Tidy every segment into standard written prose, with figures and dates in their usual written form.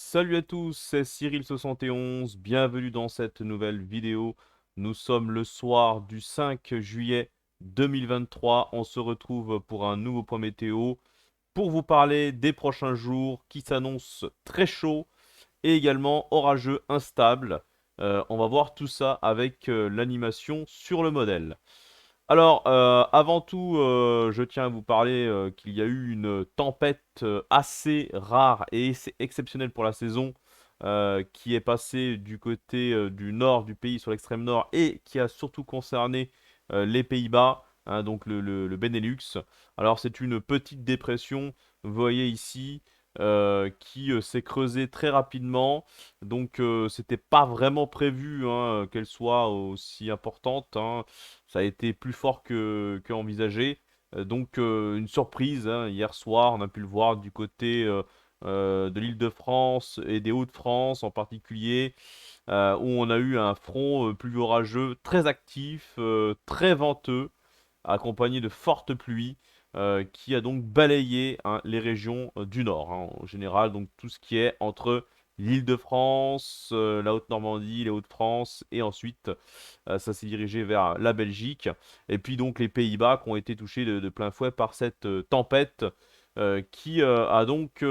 Salut à tous, c'est Cyril71, bienvenue dans cette nouvelle vidéo. Nous sommes le soir du 5 juillet 2023, on se retrouve pour un nouveau point météo pour vous parler des prochains jours qui s'annoncent très chauds et également orageux, instables. On va voir tout ça avec l'animation sur le modèle. Alors, avant tout, je tiens à vous parler qu'il y a eu une tempête assez rare et exceptionnelle pour la saison qui est passée du côté du nord du pays, sur l'extrême nord, et qui a surtout concerné les Pays-Bas, hein, donc le Benelux. Alors, c'est une petite dépression, vous voyez ici, qui s'est creusée très rapidement. Donc, c'était pas vraiment prévu hein, qu'elle soit aussi importante, hein. Ça a été plus fort que envisagé. Donc une surprise, hein, hier soir, on a pu le voir du côté de l'Île-de-France et des Hauts-de-France en particulier, où on a eu un front pluvieux orageux très actif, très venteux, accompagné de fortes pluies, qui a donc balayé hein, les régions du nord, hein, en général, donc tout ce qui est entre l'Île-de-France, la Haute-Normandie, les Hauts-de-France, et ensuite ça s'est dirigé vers la Belgique, et puis donc les Pays-Bas qui ont été touchés de plein fouet par cette tempête qui a donc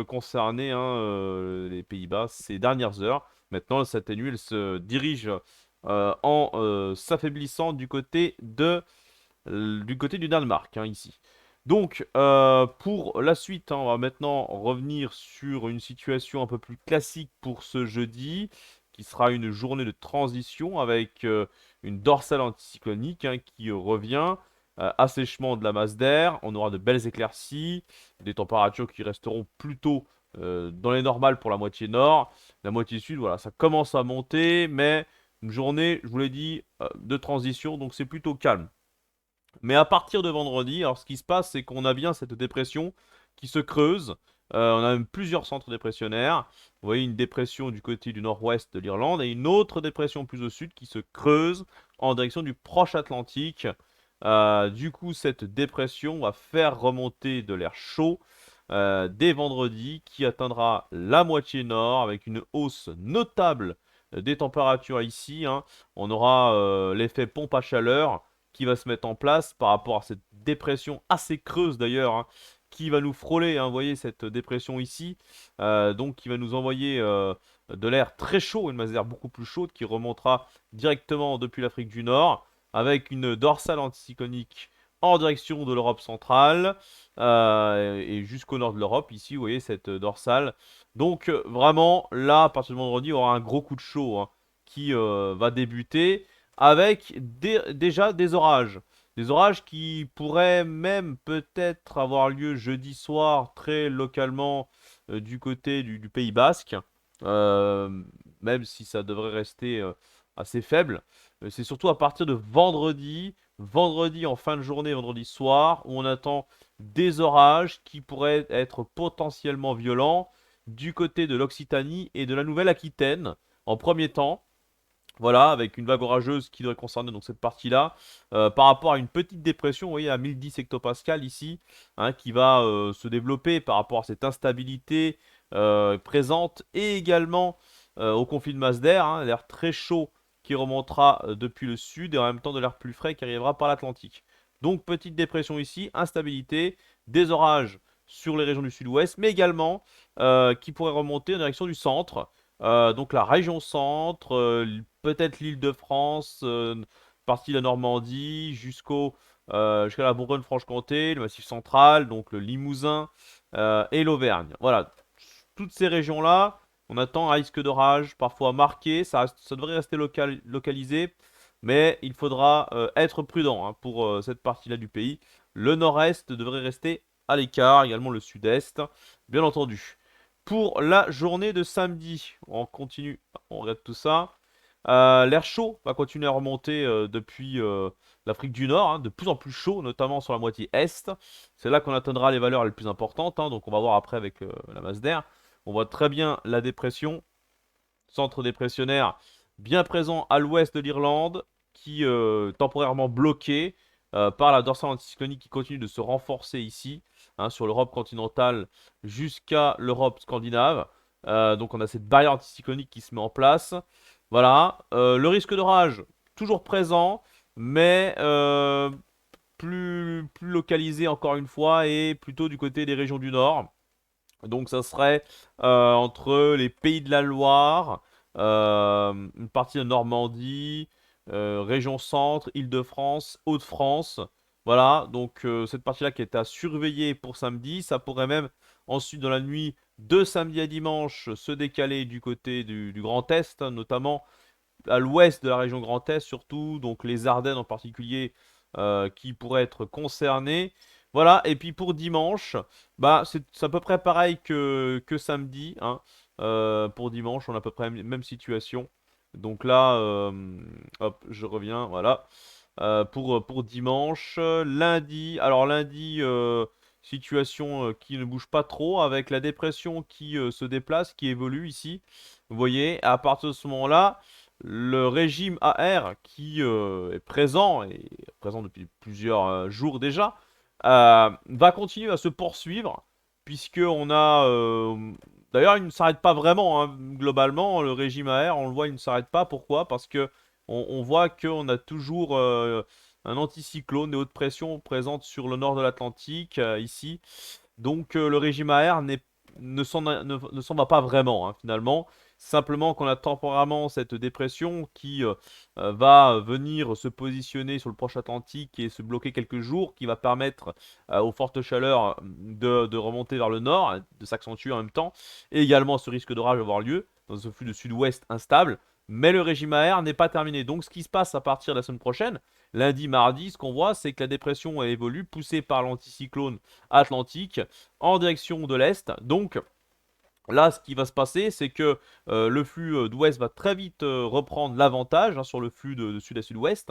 concerné hein, les Pays-Bas ces dernières heures. Maintenant, elle s'atténue, elle se dirige en s'affaiblissant du côté du Danemark, hein, ici. Donc, pour la suite, hein, on va maintenant revenir sur une situation un peu plus classique pour ce jeudi, qui sera une journée de transition avec une dorsale anticyclonique hein, qui revient, assèchement de la masse d'air, on aura de belles éclaircies, des températures qui resteront plutôt dans les normales pour la moitié nord. La moitié sud, voilà, ça commence à monter, mais une journée, je vous l'ai dit, de transition, donc c'est plutôt calme. Mais à partir de vendredi, alors ce qui se passe, c'est qu'on a bien cette dépression qui se creuse. On a même plusieurs centres dépressionnaires. Vous voyez une dépression du côté du nord-ouest de l'Irlande et une autre dépression plus au sud qui se creuse en direction du proche Atlantique. Du coup, cette dépression va faire remonter de l'air chaud dès vendredi qui atteindra la moitié nord avec une hausse notable des températures ici, hein. On aura l'effet pompe à chaleur qui va se mettre en place par rapport à cette dépression assez creuse d'ailleurs, hein, qui va nous frôler, hein, vous voyez cette dépression ici, donc qui va nous envoyer de l'air très chaud, une masse d'air beaucoup plus chaude qui remontera directement depuis l'Afrique du Nord, avec une dorsale anticyclonique en direction de l'Europe centrale et jusqu'au nord de l'Europe. Ici, vous voyez cette dorsale. Donc vraiment, là, à partir de vendredi, il y aura un gros coup de chaud hein, qui va débuter avec déjà des orages. Des orages qui pourraient même peut-être avoir lieu jeudi soir très localement du côté du Pays Basque, euh, même si ça devrait rester assez faible. C'est surtout à partir de vendredi en fin de journée, vendredi soir, où on attend des orages qui pourraient être potentiellement violents du côté de l'Occitanie et de la Nouvelle-Aquitaine en premier temps. Voilà, avec une vague orageuse qui devrait concerner donc cette partie-là, par rapport à une petite dépression, vous voyez, à 1010 hectopascales ici, hein, qui va se développer par rapport à cette instabilité présente et également au conflit de masse d'air, hein, l'air très chaud qui remontera depuis le sud et en même temps de l'air plus frais qui arrivera par l'Atlantique. Donc petite dépression ici, instabilité, des orages sur les régions du sud-ouest, mais également qui pourraient remonter en direction du centre. Donc la région centre, peut-être l'Île-de-France, partie de la Normandie, jusqu'à la Bourgogne-Franche-Comté, le Massif central, donc le Limousin et l'Auvergne. Voilà, toutes ces régions-là, on attend un risque d'orage parfois marqué, ça devrait rester localisé, mais il faudra être prudent hein, pour cette partie-là du pays. Le nord-est devrait rester à l'écart, également le sud-est, bien entendu. Pour la journée de samedi, on continue, on regarde tout ça. L'air chaud va continuer à remonter depuis l'Afrique du Nord, hein, de plus en plus chaud, notamment sur la moitié est. C'est là qu'on atteindra les valeurs les plus importantes, hein, donc on va voir après avec la masse d'air. On voit très bien la dépression, centre dépressionnaire bien présent à l'ouest de l'Irlande, qui temporairement bloqué par la dorsale anticyclonique qui continue de se renforcer ici, hein, sur l'Europe continentale jusqu'à l'Europe scandinave. Donc on a cette barrière anticyclonique qui se met en place. Voilà. Le risque d'orage, toujours présent, mais plus localisé encore une fois et plutôt du côté des régions du nord. Donc ça serait entre les Pays de la Loire, une partie de Normandie, région centre, Île-de-France, Hauts-de-France. Voilà, donc cette partie-là qui est à surveiller pour samedi. Ça pourrait même ensuite dans la nuit de samedi à dimanche se décaler du côté du Grand Est, hein, notamment à l'ouest de la région Grand Est surtout, donc les Ardennes en particulier qui pourraient être concernées. Voilà, et puis pour dimanche, bah c'est à peu près pareil que samedi, hein. Pour dimanche, on a à peu près la même situation. Donc là, hop, je reviens, voilà. Pour dimanche, lundi, alors lundi, situation qui ne bouge pas trop, avec la dépression qui se déplace, qui évolue ici. Vous voyez, à partir de ce moment-là, le régime AR qui est présent, et présent depuis plusieurs jours déjà, va continuer à se poursuivre, puisque on a... D'ailleurs, il ne s'arrête pas vraiment, hein, globalement, le régime AR, on le voit, il ne s'arrête pas. Pourquoi? Parce que on voit qu'on a toujours un anticyclone de haute pression présente sur le nord de l'Atlantique, ici. Donc le régime AR ne s'en va pas vraiment, hein, finalement. Simplement qu'on a temporairement cette dépression qui va venir se positionner sur le proche Atlantique et se bloquer quelques jours, qui va permettre aux fortes chaleurs de remonter vers le nord, hein, de s'accentuer en même temps, et également ce risque d'orage avoir lieu dans ce flux de sud-ouest instable. Mais le régime AR n'est pas terminé. Donc ce qui se passe à partir de la semaine prochaine, lundi, mardi, ce qu'on voit, c'est que la dépression évolue, poussée par l'anticyclone atlantique en direction de l'Est. Donc là, ce qui va se passer, c'est que le flux d'ouest va très vite reprendre l'avantage, hein, sur le flux de sud à sud-ouest.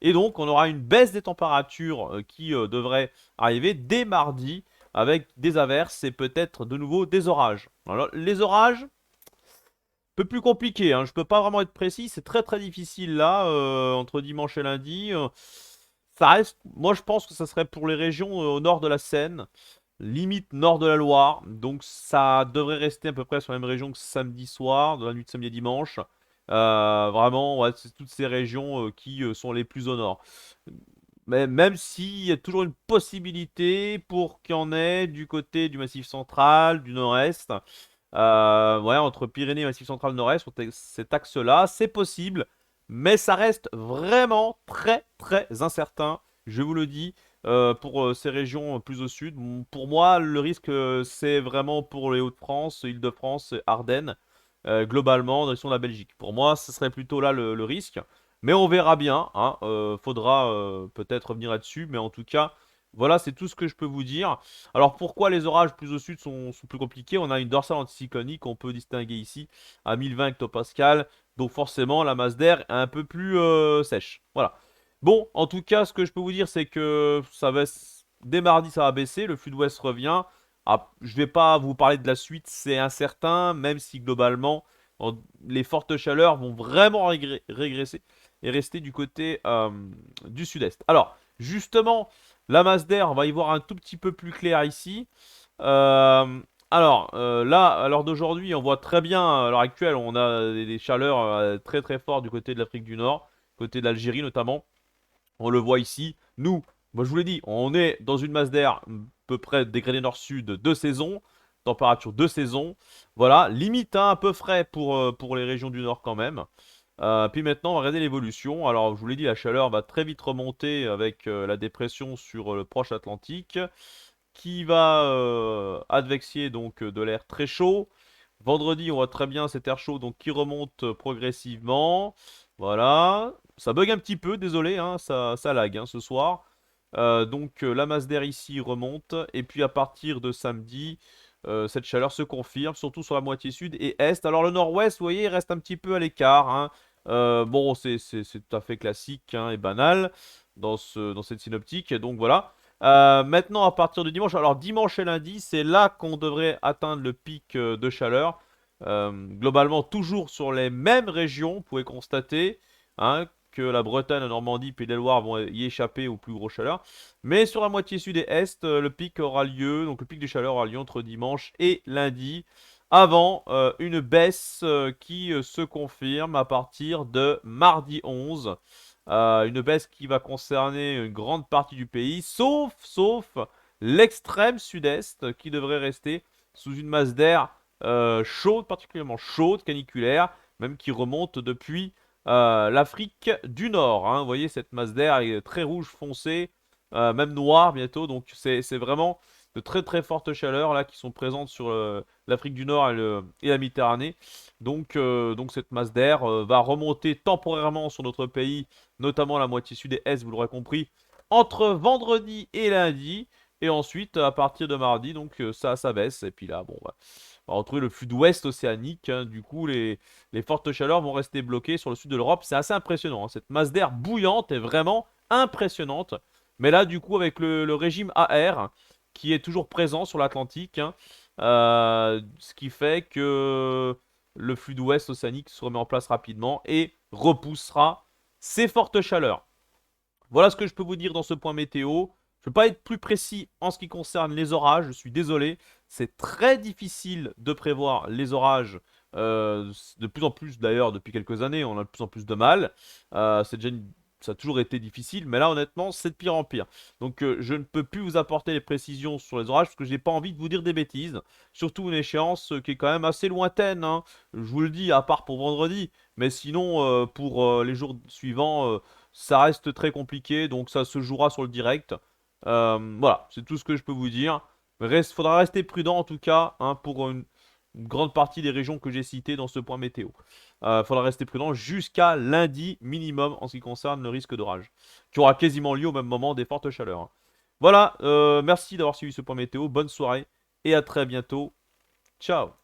Et donc, on aura une baisse des températures qui devrait arriver dès mardi avec des averses et peut-être de nouveau des orages. Alors, les orages, un peu plus compliqué, hein, je peux pas vraiment être précis, c'est très très difficile là, entre dimanche et lundi. Ça reste, moi je pense que ça serait pour les régions au nord de la Seine, limite nord de la Loire. Donc ça devrait rester à peu près sur la même région que samedi soir, de la nuit de samedi à dimanche. Vraiment, ouais, c'est toutes ces régions qui sont les plus au nord. Mais même s'il y a toujours une possibilité pour qu'il y en ait du côté du Massif central, du nord-est. Ouais, entre Pyrénées et Massif central nord-est, sur cet axe-là, c'est possible, mais ça reste vraiment très très incertain, je vous le dis, pour ces régions plus au sud. Pour moi, le risque, c'est vraiment pour les Hauts-de-France, Île-de-France, Ardennes, globalement, en direction de la Belgique. Pour moi, ce serait plutôt là le risque, mais on verra bien, hein, faudra peut-être revenir là-dessus, mais en tout cas, voilà, c'est tout ce que je peux vous dire. Alors pourquoi les orages plus au sud sont plus compliqués? On a une dorsale anticyclonique qu'on peut distinguer ici à 1020 hectopascal. Donc forcément la masse d'air est un peu plus sèche. Voilà. Bon, en tout cas, ce que je peux vous dire, c'est que ça va, dès mardi, ça va baisser. Le flux d'ouest revient. Ah, je vais pas vous parler de la suite, c'est incertain, même si globalement, les fortes chaleurs vont vraiment régresser et rester du côté du sud-est. Alors, justement, la masse d'air, on va y voir un tout petit peu plus clair ici. Euh, là, à l'heure d'aujourd'hui, on voit très bien, à l'heure actuelle, on a des chaleurs très très fortes du côté de l'Afrique du Nord, côté de l'Algérie notamment. On le voit ici. Nous, moi je vous l'ai dit, on est dans une masse d'air à peu près dégradé nord-sud de saison, température de saison. Voilà, limite, hein, un peu frais pour les régions du nord quand même. Puis maintenant, on va regarder l'évolution. Alors, je vous l'ai dit, la chaleur va très vite remonter avec la dépression sur le proche Atlantique, qui va advexier donc de l'air très chaud. Vendredi, on voit très bien cet air chaud donc qui remonte progressivement. Voilà. Ça bug un petit peu, désolé, hein, ça lag, hein, ce soir. Donc la masse d'air ici remonte. Et puis à partir de samedi, cette chaleur se confirme, surtout sur la moitié sud et est. Alors le nord-ouest, vous voyez, il reste un petit peu à l'écart, hein. Bon, c'est tout à fait classique, hein, et banal dans cette synoptique. Donc voilà. Maintenant, à partir de dimanche, alors dimanche et lundi, c'est là qu'on devrait atteindre le pic de chaleur. Globalement, toujours sur les mêmes régions, vous pouvez constater, hein, que la Bretagne, la Normandie, Pays de la Loire vont y échapper aux plus grosses chaleurs. Mais sur la moitié sud et est, le pic aura lieu, donc le pic de chaleur aura lieu entre dimanche et lundi, avant une baisse qui se confirme à partir de mardi 11. Une baisse qui va concerner une grande partie du pays, sauf l'extrême sud-est qui devrait rester sous une masse d'air chaude, particulièrement chaude, caniculaire, même qui remonte depuis l'Afrique du Nord, hein. Vous voyez, cette masse d'air est très rouge foncé, même noire bientôt, donc c'est vraiment de très très fortes chaleurs là qui sont présentes sur l'Afrique du Nord et la Méditerranée. Donc cette masse d'air va remonter temporairement sur notre pays, notamment la moitié sud et est, vous l'aurez compris, entre vendredi et lundi. Et ensuite, à partir de mardi, donc ça baisse. Et puis là, bon, on va retrouver le flux d'ouest océanique, hein. Du coup, les fortes chaleurs vont rester bloquées sur le sud de l'Europe. C'est assez impressionnant, hein. Cette masse d'air bouillante est vraiment impressionnante. Mais là, du coup, avec le régime AR qui est toujours présent sur l'Atlantique, hein, ce qui fait que le flux d'ouest océanique se remet en place rapidement et repoussera ces fortes chaleurs. Voilà ce que je peux vous dire dans ce point météo. Je ne peux pas être plus précis en ce qui concerne les orages, je suis désolé. C'est très difficile de prévoir les orages. De plus en plus d'ailleurs depuis quelques années, on a de plus en plus de mal. Ça a toujours été difficile, mais là honnêtement c'est de pire en pire. Donc je ne peux plus vous apporter les précisions sur les orages parce que j'ai pas envie de vous dire des bêtises. Surtout une échéance qui est quand même assez lointaine, hein. Je vous le dis, à part pour vendredi. Mais sinon, pour les jours suivants, ça reste très compliqué, donc ça se jouera sur le direct. Voilà, c'est tout ce que je peux vous dire. Faudra rester prudent en tout cas, hein, pour une grande partie des régions que j'ai citées dans ce point météo. Faudra rester prudent jusqu'à lundi minimum en ce qui concerne le risque d'orage, qui aura quasiment lieu au même moment des fortes chaleurs, hein. Voilà, merci d'avoir suivi ce point météo, bonne soirée et à très bientôt. Ciao!